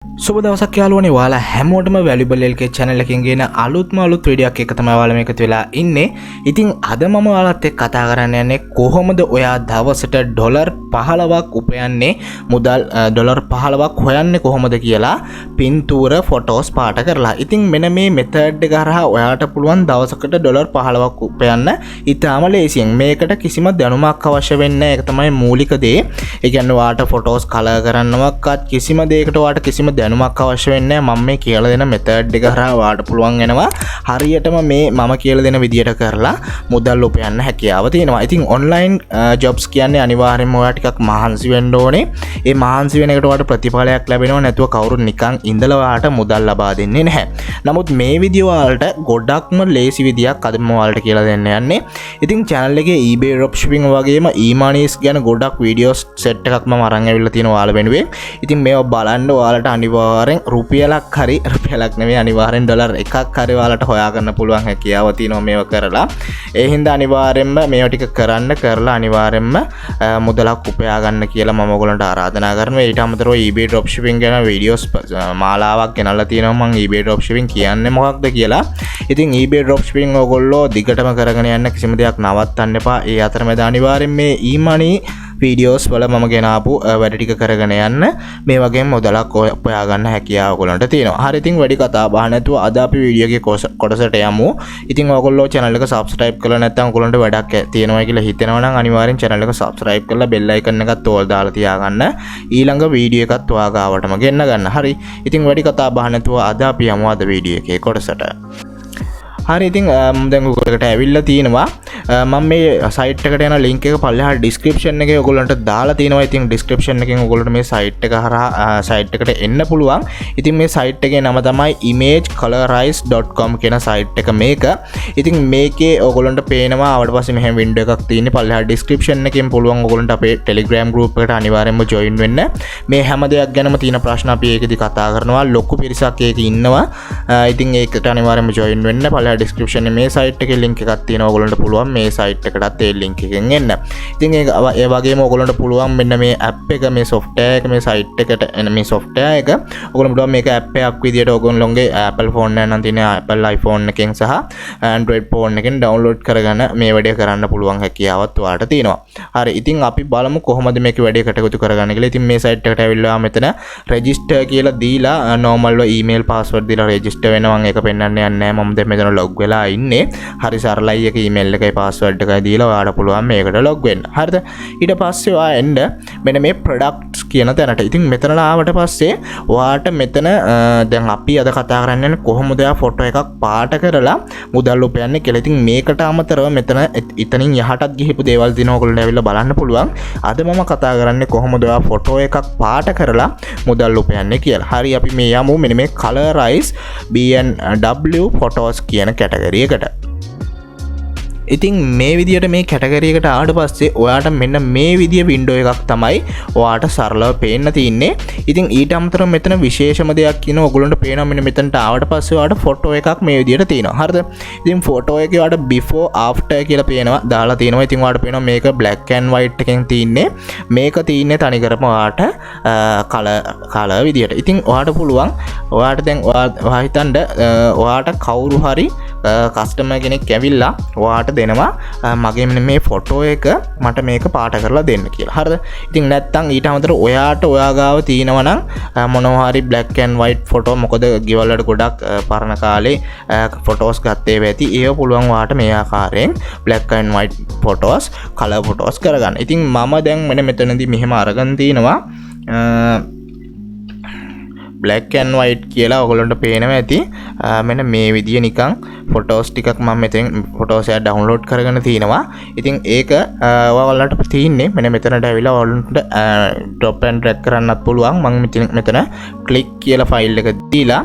සුබ දවසක් යාළුවනේ. ඔයාලා හැමෝටම වැලියබල් LK channel එකකින් ගෙන අලුත් වීඩියෝ එකක් තමයි ඔයාලා මේක වෙලා ඉන්නේ. ඉතින් අද මම ඔයාලත් එක්ක කතා කරන්න යන්නේ කොහොමද ඔයා දවසට ඩොලර් 15ක් උපයන්නේ, මුදල් ඩොලර් 15ක් හොයන්නේ කොහොමද කියලා පින්තූර ෆොටෝස් පාට කරලා. ඉතින් මෙන්න මේ මෙතඩ් එක හරහා ඔයාට පුළුවන් දවසකට ඩොලර් 15ක් උපයන්න ඉතාම ලේසියෙන්. මේකට කිසිම දැනුමක් අවශ්‍ය වෙන්නේ නැහැ. ඒක තමයි මූලික දේ. ඒ කියන්නේ ඔයාට ෆොටෝස් කලර් කරන්නවක්වත් කිසිම දෙයකට ඔයාට කිසිම දැනුමක් අවශ්‍ය වෙන්නේ නැහැ. මම මේ කියලා දෙන මෙතඩ් එක හරහා ඔයාට පුළුවන් වෙනවා හරියටම මේ මම කියලා දෙන විදියට කරලා මුදල් උපයන්න හැකියාව තියෙනවා. ඉතින් ඔන්ලයින් ජොබ්ස් කියන්නේ අනිවාර්යයෙන්ම ඔයා ටිකක් මහන්සි වෙන්න ඕනේ. ඒ මහන්සි වෙන එකට ඔයාට ප්‍රතිඵලයක් ලැබෙනවා. නැතුව කවුරුත් නිකන් ඉඳලා ඔයාට මුදල් ලබා දෙන්නේ නැහැ. නමුත් මේ වීඩියෝ වලට ගොඩක්ම ලේසි විදියක් අද මම ඔයාලට කියලා දෙන්න යන්නේ. ඉතින් channel එකේ eBay dropshipping වගේම emoney ගැන ගොඩක් වීඩියෝස් සෙට් එකක් මම අරන් ඇවිල්ලා තියෙනවා ඔයාලා වෙනුවෙන්. ඉතින් මේවා බලන්න ඔයාලට අනිවාර්යෙන් රුපියලක් හරි රුපියලක් නෙවෙයි අනිවාර්යෙන් ඩොලර් එකක් හරි ඔයාලට හොයා ගන්න පුළුවන් හැකියාව තියෙනවා මේව කරලා. ඒ හින්දා අනිවාර්යෙන්ම මේවා ටික කරලා අනිවාර්යෙන්ම මුදලක් උපයා ගන්න කියලා මම ඔයගොල්ලන්ට ආරාධනා කරනවා. ඊට අමතරව eBay dropshipping ගැන වීඩියෝස් මාලාවක් ගෙනල්ලා තියෙනවා මම eBay dropshipping කියන්නේ මොකක්ද කියලා. ඉතින් eBay dropshipping ඔයගොල්ලෝ දිගටම කරගෙන යන්න, කිසිම දෙයක් නවත්තන්න එපා. ඒ අතරමැද අනිවාර්යෙන් මේ emoney වීඩියෝස් වල මම ගෙනාපු වැඩ ටික කරගෙන යන්න. මේ වගේම මුදලක් උපයා ගන්න හැකියාව ඔයගොල්ලන්ට තියෙනවා. හරි, ඉතින් වැඩි කතා බහ නැතුව අද අපි වීඩියෝ එකේ කොටසට යමු. ඉතින් ඔයගොල්ලෝ channel එක subscribe කරලා නැත්නම් ඔයගොල්ලන්ට වැඩක් තියෙනවා කියලා හිතෙනවා නම් අනිවාර්යෙන් channel එක subscribe කරලා bell icon එකත් ඕල් දාලා තියාගන්න. ඊළඟ වීඩියෝ එකත් ඔයා ගාවටම ගෙන්න ගන්න. හරි, ඉතින් වැඩි කතා බහ නැතුව අද අපි යමු අද වීඩියෝ එකේ කොටසට. හරි, ඉතින් දැන් ඔයගොල්ලන්ට ඇවිල්ලා තියෙනවා. මම මේ සයිට් එකට යන link එක පල්ලෙහා description එකේ ඔයගොල්ලන්ට දාලා තියෙනවා. ඉතින් description එකෙන් ඔයගොල්ලන්ට මේ සයිට් එක හරහා සයිට් එකට එන්න පුළුවන්. ඉතින් මේ සයිට් එකේ නම තමයි imagecolorize.com කියන සයිට් එක මේක. ඉතින් මේකේ ඔයගොල්ලන්ට පේනවා ආවට පස්සේ මෙහෙම window එකක් තියෙන්නේ. පල්ලෙහා description එකෙන් පුළුවන් ඔයගොල්ලන්ට අපේ Telegram group එකට අනිවාර්යයෙන්ම join වෙන්න. මේ හැම දෙයක් ගැනම තියෙන ප්‍රශ්න අපි ඒකෙදි කතා කරනවා. ලොකු පිරිසක් ඒකේ ඉන්නවා. ඉතින් ඒකට අනිවාර්යයෙන්ම join වෙන්න. පල්ලෙහා description එකේ මේ සයිට් එකේ link එකක් තියෙනවා. ඔයගොල්ලන්ට පුළුවන් මේ සයිට් එකටත් ඒ link එකෙන් එන්න. ඉතින් ඒ වගේම ඔයගොල්ලන්ට පුළුවන් මෙන්න මේ app එක, මේ software එක, මේ site එකට එන මේ software එක ඔයගොල්ලන්ට පුළුවන් මේක app එකක් විදියට ඔයගොල්ලෝගේ Apple phone එක නම් තියෙන Apple iPhone එකෙන් සහ Android phone එකෙන් download කරගෙන මේ වැඩේ කරන්න පුළුවන් හැකියාවත් ඔයාලට තියෙනවා. හරි, ඉතින් අපි බලමු කොහොමද මේක වැඩේ කටයුතු කරගන්න කියලා. ඉතින් මේ site එකට ඇවිල්ලා මෙතන register කියලා දීලා normal email password දීලා register වෙනවා. මම ඒක පෙන්වන්න යන්නේ නැහැ. මම දැන් මෙතන log වෙලා ඉන්නේ. හරි සරලයි. එක email එකයි password එකයි දීලා ඔයාලට පුළුවන් මේකට log වෙන්න. හරිද? ඊට පස්සේ ඔයා එන්න මෙන්න මේ products කියන තැනට. ඉතින් මෙතන ආවට පස්සේ ඔයාට මෙතන දැන් අපි අද කතා කරන්නේ කොහොමද ඔයා ෆොටෝ එකක් පාට කරලා මුදල් උපයන්නේ කියලා. ඉතින් මේකට අමතරව මෙතන ඉතනින් යහටත් ගිහිපු දේවල් දිනන ඔයගොල්ලෝ ඇවිල්ලා බලන්න පුළුවන්. අද මම කතා කරන්නේ කොහොමද ඔයා ෆොටෝ එකක් පාට කරලා මුදල් උපයන්නේ කියලා. හරි, අපි මේ යමු මෙන්න මේ colorize BNW photos කියන කැටගරි එකට. ඉතින් මේ විදියට මේ කැටගරි එකට ආවට පස්සේ ඔයාට මෙන්න මේ විදිය වින්ඩෝ එකක් තමයි ඔයාට සරලව පේන්න තියෙන්නේ. ඉතින් ඊට අමතරව මෙතන විශේෂම දෙයක් කියනවා. ඔයගොල්ලන්ට පේනවා මෙන්න මෙතනට ආවට පස්සේ ඔයාට ෆොටෝ එකක් මේ විදියට තියෙනවා. හරිද? ඉතින් ෆොටෝ එකේ ඔයාට before after කියලා පේනවා දාලා තියෙනවා. ඉතින් ඔයාට පේනවා මේක black and white එකෙන් තියෙන්නේ. මේක තියෙන්නේ තනි කරම ඔයාට කලර් විදියට. ඉතින් ඔයාට පුළුවන් ඔයාට දැන් ඔයා හිතන්න ඔයාට කවුරු හරි කස්ටමර් කෙනෙක් ඇවිල්ලා ඔයාට දෙනවා මගේ මෙන්න මේ ෆොටෝ එක මට මේක පාට කරලා දෙන්න කියලා. හරිද? ඉතින් නැත්තම් ඊට අමතරව ඔයාට ඔයා ගාව තියෙනවා නම් මොනවා හරි black and white ෆොටෝ, මොකද ගෙවල් වල ගොඩක් පරණ කාලේ ෆොටෝස් ගත්තේ වෙති. ඒක පුළුවන් ඔයාට මේ ආකාරයෙන් black and white photos, color photos කරගන්න. ඉතින් මම දැන් මෙන්න මෙතනදී මෙහෙම අරගෙන තිනවා black and white කියලා ඔයගොල්ලන්ට පේනවා ඇති. මෙන්න මේ විදිය නිකන් ෆොටෝස් ටිකක් මම මෙතෙන් ෆොටෝස් එක ඩවුන්ලෝඩ් කරගෙන තිනවා. ඉතින් ඒක ඔයාලට තියෙන්නේ මෙන්න මෙතනට ඇවිල්ලා ඔයාලන්ට drop and drag කරන්නත් පුළුවන්. මම මෙතන click කියලා ෆයිල් එක දීලා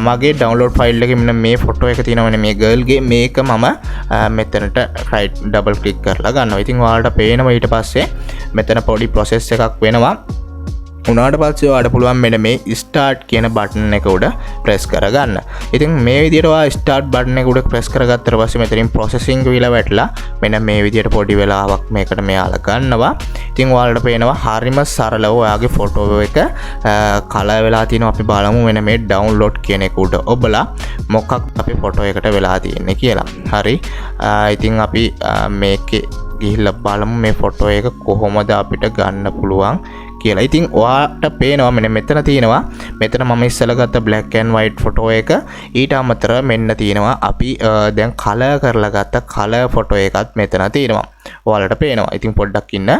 මගේ ඩවුන්ලෝඩ් ෆයිල් එකේ මෙන්න මේ ෆොටෝ එක තියෙනවා. මෙන්න මේ ගර්ල් ගේ මේක මම මෙතනට right double click කරලා ගන්නවා. ඉතින් ඔයාලට පේනවා ඊට පස්සේ මෙතන පොඩි process එකක් වෙනවා. උනාට පස්සේ ඔයාලට පුළුවන් මෙන්න මේ ස්ටාර්ට් කියන බටන් එක උඩ ප්‍රෙස් කරගන්න. ඉතින් මේ විදිහට ඔයා ස්ටාර්ට් බටන් එක උඩ ප්‍රෙස් කරගත්තට පස්සේ මෙතනින් ප්‍රොසෙසිං කියලා වැටලා මෙන්න මේ විදිහට පොඩි වෙලාවක් මේකට මෙයාලා ගන්නවා. ඉතින් ඔයාලට පේනවා හරිම සරලව ඔයාගේ ෆොටෝ එක කලර් වෙලා තිනවා. අපි බලමු මෙන්න මේ ඩවුන්ලෝඩ් කියන එක උඩ ඔබලා මොකක් අපි ෆොටෝ එකට වෙලා තියෙන්නේ කියලා. හරි. ඉතින් අපි මේකේ ගිහිල්ලා බලමු මේ ෆොටෝ එක කොහොමද අපිට ගන්න පුළුවන් කියලා. ඉතින් ඔයාට පේනවා මෙන්න මෙතන තියෙනවා. මෙතන මම ඉස්සෙල්ලා ගත්ත black and white ෆොටෝ එක. ඊට අමතරව මෙන්න තියෙනවා අපි දැන් කලර් කරලා ගත්ත කලර් ෆොටෝ එකත් මෙතන තියෙනවා. ඔයාලට පේනවා. ඉතින් පොඩ්ඩක් ඉන්න.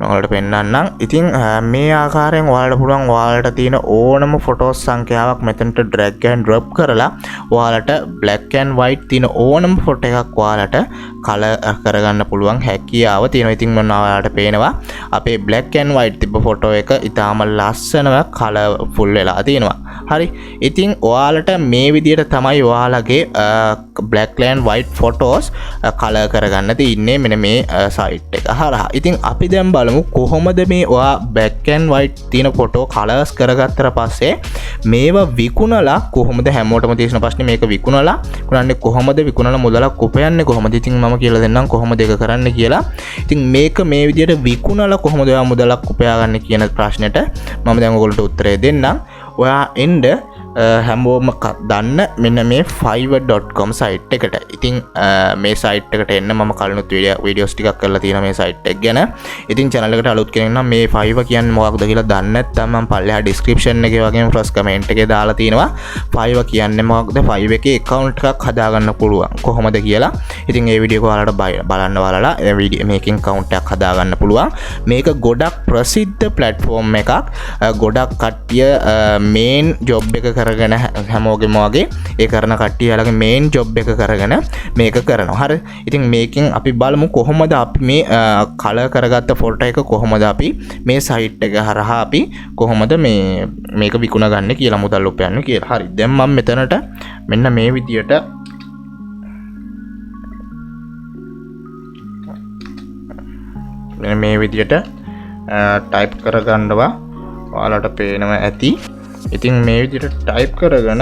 ඔයාලට පෙන්නන්නම්. ඉතින් මේ ආකාරයෙන් ඔයාලට පුළුවන් ඔයාලට තියෙන ඕනම ෆොටෝස් සංඛ්‍යාවක් මෙතනට drag and drop කරලා ඔයාලට black and white තියෙන ඕනම ෆොටෝ එකක් ඔයාලට කලර් කරගන්න පුළුවන් හැකියාව තියෙනවා. ඉතින් මොන ඔයාලට පේනවා අපේ black and white තිබ්බ ෆොටෝ එක ඉතාම ලස්සනව කලර්ෆුල් වෙලා තියෙනවා. හරි. ඉතින් ඔයාලට මේ විදිහට තමයි ඔයාලගේ black and white photos colour කරගන්න තියෙන්නේ මෙන්න මේ සයිට් එක හරහා. ඉතින් අපි දැන් බලමු කොහොමද මේ ඔයා black and white තියෙන ෆොටෝ කලර්ස් කරගත්තට පස්සේ මේවා විකුණලා කොහොමද හැමෝටම තියෙන ප්‍රශ්නේ මේක විකුණලා කොහොමද විකුණලා මුදලක් උපයන්නේ කොහොමද? ඉතින් මම කියලා දෙන්නම් කොහොමද ඒක කරන්න කියලා. ඉතින් මේක මේ විදිහට විකුණලා කොහොමද ඔයා මුදලක් උපයාගන්නේ කියන ප්‍රශ්නෙට මම දැන් ඔයගොල්ලන්ට උත්තරය දෙන්නම්. ඔයා එන්න හැමෝම දන්න මෙන්න මේ fiverr.com සයිට් එකට. ඉතින් මේ සයිට් එකට එන්න මම කලිනුත් වීඩියෝස් ටිකක් කරලා තියෙනවා මේ සයිට් එක ගැන. ඉතින් channel එකට අලුත් කෙනෙක් නම් මේ Fiverr කියන්නේ මොකක්ද කියලා දන්නේ නැත්නම් මම පල්ලෙහා description එකේ වගේම first comment එකේ දාලා තියෙනවා. Fiverr කියන්නේ මොකක්ද? Fiverr එකේ account එකක් හදාගන්න පුළුවන් කොහොමද කියලා. ඉතින් මේ වීඩියෝ එක ඔයාලට බලන්න බලලා මේකෙන් account එකක් හදාගන්න පුළුවන්. මේක ගොඩක් ප්‍රසිද්ධ platform එකක්. ගොඩක් කට්ටිය main job එක කරගෙන හැමෝගෙම වගේ ඒ කරන කට්ටිය යාලගේ මේන් ජොබ් එක කරගෙන මේක කරනවා. හරි. ඉතින් මේකෙන් අපි බලමු කොහොමද අපි මේ කලර් කරගත්ත ෆොටෝ එක කොහොමද අපි මේ සයිට් එක හරහා අපි කොහොමද මේක විකුණගන්නේ කියලා මුදල් උපයන්නේ කියලා. හරි. දැන් මම මෙතනට මෙන්න මේ විදියට මේ විදියට ටයිප් කරගන්නවා. ඔයාලට පේනවා ඇති. ඉතින් මේ විදිහට ටයිප් කරගෙන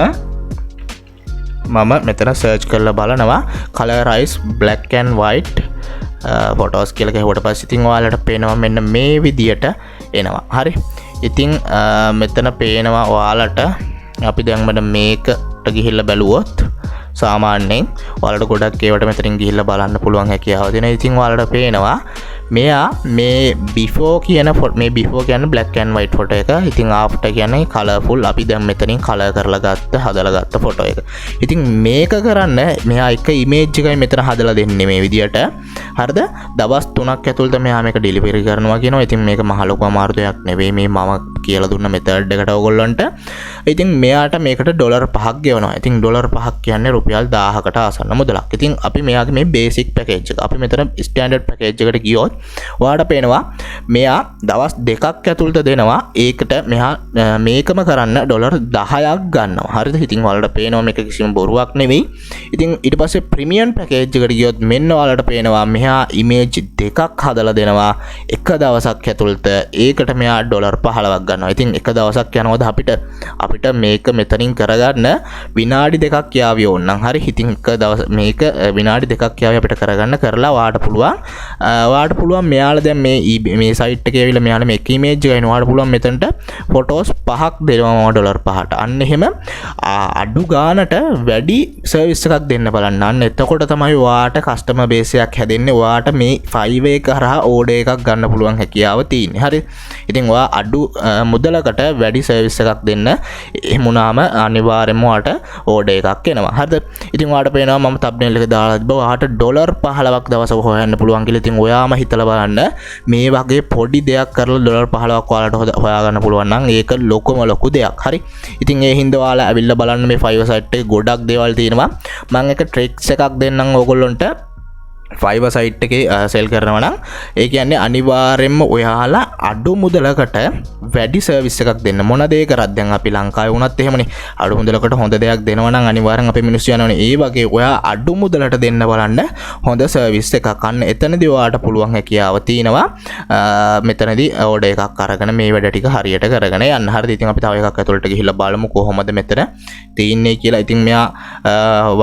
මම මෙතන සර්ච් කරලා බලනවා colorize black and white photos කියලා ගහුවට පස්සේ ඉතින් ඔයාලට පේනවා මෙන්න මේ විදිහට එනවා. හරි. ඉතින් මෙතන පේනවා ඔයාලට අපි දැන් මෙන්න මේකට ගිහිල්ලා බැලුවොත් සාමාන්‍යයෙන් ඔයාලට ගොඩක් ඒවට මෙතනින් ගිහිල්ලා බලන්න පුළුවන් හැකියාව දෙනවා. ඉතින් ඔයාලට පේනවා මෙයා මේ before කියන මේ before කියන්නේ black and white photo එක. ඉතින් after කියන්නේ colourful. අපි දැන් මෙතනින් color කරලා හදලා ගත්ත photo එක. ඉතින් මේක කරන්න මෙයා එක image එකයි මෙතන හදලා දෙන්නේ මේ විදියට. හරිද? දවස් 3ක් ඇතුළත මෙයා මේක delivery කරනවා කියනවා. ඉතින් මේක මහ ලොකු අමාරු දෙයක් නෙවෙයි. මේ මම කියලා දුන්න method එකට ඔයගොල්ලන්ට. ඉතින් මෙයාට මේකට $5ක් ගෙවනවා. ඉතින් $5ක් කියන්නේ රුපියල් 1000කට ආසන්න මුදලක්. ඉතින් අපි මෙයාගේ මේ basic package එක අපි මෙතන standard package එකට ගියොත් ඔයාලට පේනවා මෙයා දවස් 2ක් ඇතුළත දෙනවා. ඒකට මෙයා මේකම කරන්න $10ක් ගන්නවා. හරිද? ඉතින් ඔයාලට පේනවා මේක කිසිම බොරුවක් නෙවෙයි. ඉතින් ඊට පස්සේ premium package එකට ගියොත් මෙන්න ඔයාලට පේනවා මෙයා image දෙකක් හදලා දෙනවා එක දවසක් ඇතුළත. ඒකට මෙයා $15ක් ගන්නවා. ඉතින් එක දවසක් යනවාද අපිට මේක මෙතනින් කරගන්න විනාඩි 2ක් යාවි ඕනනම්. හරි. ඉතින් එක දවස් මේක විනාඩි 2ක් යාවි අපිට කරගන්න කරලා ඔයාලට පුළුවන් මෙයාලා දැන් මේ සයිට් එකේ ඇවිල්ලා මෙයාලා මේ image එක ගන්න ඔයාලට පුළුවන් මෙතනට photos 5ක් දෙනවා $5ට. අන්න එහෙම අඩු ගානට වැඩි සර්විස් එකක් දෙන්න බලන්න. අන්න එතකොට තමයි ඔයාට customer base එකක් හැදෙන්නේ. ඔයාට මේ Fiverr එක හරහා order එකක් ගන්න පුළුවන් හැකියාව තියෙන්නේ. හරි. ඉතින් ඔයා අඩු මුදලකට වැඩි සර්විස් එකක් දෙන්න එහෙම වුණාම අනිවාර්යයෙන්ම ඔයාට order එකක් එනවා. හරිද? ඉතින් ඔයාට පේනවා මම thumbnail එක දාලා තිබ්බා ඔයාට $15ක් දවසක හොයන්න පුළුවන් කියලා. ඉතින් ඔයාම හිතලා බලන්න මේ වගේ පොඩි දෙයක් කරලා $15ක් ඔයාලට හොයාගන්න පුළුවන් නම් ඒක ලොකු දෙයක්. හරි. ඉතින් ඒ හින්දා ඔයාලා ඇවිල්ලා බලන්න මේ Fiverr site එකේ ගොඩක් දේවල් තියෙනවා. මම එක tricks එකක් දෙන්නම් ඕගොල්ලන්ට. ෆයිබර් සයිට් එකේ සෙල් කරනවා නම් ඒ කියන්නේ අනිවාර්යයෙන්ම ඔයාලා අඩු මුදලකට වැඩි සර්විස් එකක් දෙන්න. මොන දේ කරත් දැන් අපි ලංකාවේ වුණත් එහෙමනේ. අඩු මුදලකට හොඳ දෙයක් දෙනවා නම් අනිවාර්යෙන් අපේ මිනිස්සු යනවනේ. ඒ වගේ ඔයා අඩු මුදලට දෙන්න බලන්න හොඳ සර්විස් එකක්. අන්න එතනදී ඔයාට පුළුවන් හැකියාව තියෙනවා. මෙතනදී ඕඩර් එකක් අරගෙන මේ වැඩ ටික හරියට කරගෙන යන්න. හරිද? ඉතින් අපි තව එකක් ඇතුළට ගිහිල්ලා බලමු කොහොමද මෙතන තියෙන්නේ කියලා. ඉතින් මෙයා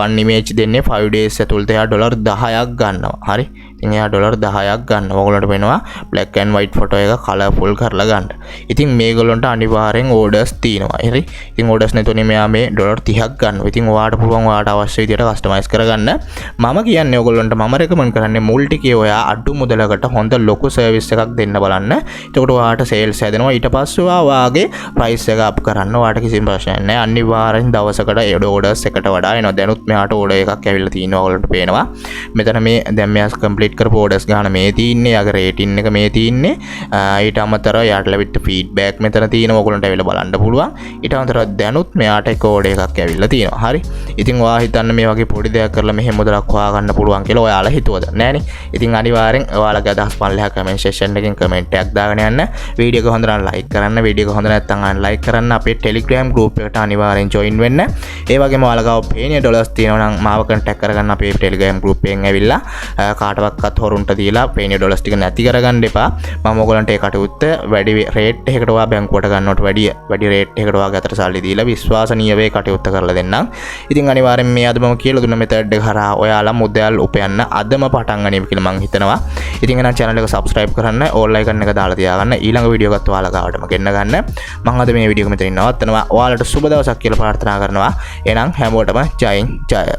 one image දෙන්නේ 5 days ඇතුළත එයා ඩොලර් 10ක් ගන්න. හරි ඉතින් එයා ඩොලර් 10ක් ගන්න. ඔයගොල්ලන්ට වෙනවා black and white photo එක colourful කරලා ගන්න. ඉතින් මේගොල්ලන්ට අනිවාර්යෙන් orders තියෙනවා. හරි ඉතින් orders නැතුනේ මෙයා මේ ඩොලර් 30ක් ගන්නවා. ඉතින් ඔයාට පුළුවන් ඔයාට අවශ්‍ය විදිහට customize කරගන්න. මම කියන්නේ ඔයගොල්ලන්ට මම recommend කරන්නේ මුල් ටිකේ ඔයා අඩු මුදලකට හොඳ ලොකු service එකක් දෙන්න බලන්න. එතකොට ඔයාට sales හැදෙනවා. ඊට පස්සේ ඔයා වාගේ price එක up කරන්න. ඔයාට කිසිම ප්‍රශ්නයක් නැහැ. අනිවාර්යෙන් දවසකට orders එකට වඩා එනවා. දැනුත් මෙයාට order එකක් ඇවිල්ලා තියෙනවා. ඔයගොල්ලන්ට පේනවා. මෙතන මේ දැන් මෙයා complete කරපු orders ගන්න මේ තියෙන්නේ. යාගේ rating එක මේ තියෙන්නේ. ඊට අමතරව යාට ලැබිච්ච feedback මෙතන තියෙනවා. ඔයගොල්ලන්ට ඇවිල්ලා බලන්න පුළුවන්. ඊට අමතරව දැනුත් මෙයාට එක order එකක් ඇවිල්ලා තියෙනවා. හරි. ඉතින් ඔයා හිතන්න මේ වගේ පොඩි දෙයක් කරලා මෙහෙම මුදලක් හොයාගන්න පුළුවන් කියලා ඔයාලා හිතුවද? නෑනේ. ඉතින් අනිවාර්යෙන් ඔයාලගේ අදහස් පන්ලෙහා comment section එකෙන් comment එකක් දාගෙන යන්න. වීඩියෝ එක හොඳ නම් like කරන්න. වීඩියෝ එක හොඳ නැත්නම් like කරන්න. අපේ Telegram group එකට අනිවාර්යෙන් join වෙන්න. ඒ වගේම ඔයාලගාව පේන dollars තියෙනවා නම් මාව contact කරගන්න අපේ Telegram group එකෙන් ඇවිල්ලා කාටවත් හොරුන්ට දීලා පේන ඩොලර්ස් ටික නැති කරගන්න එපා. මම ඔයගලන්ට ඒ කටයුත්ත වැඩි රේට් එකකට ඔයා බැංකුවට ගන්නවට වැඩි රේට් එකකට ඔයාගේ අතට සල්ලි දීලා විශ්වාසනීය වේ කටයුත්ත කරලා දෙන්නම්. ඉතින් අනිවාර්යෙන් මේ අද මම කියලා දුන්න මෙතඩ් එක හරහා ඔයාලා මුදල් උපයන්න අදම පටන් ගනිමු කියලා මම හිතනවා. ඉතින් එහෙනම් channel එක subscribe කරන්න, all icon එක දාලා තියාගන්න. ඊළඟ වීඩියෝ එකත් ඔයාලා ගාවටම ගෙන්න ගන්න. මම අද මේ වීඩියෝ එක මෙතනින් නවත්තනවා. ඔයාලට සුබ දවසක් කියලා ප්‍රාර්ථනා කරනවා. එහෙනම් හැමෝටම ජයෙන් ජය.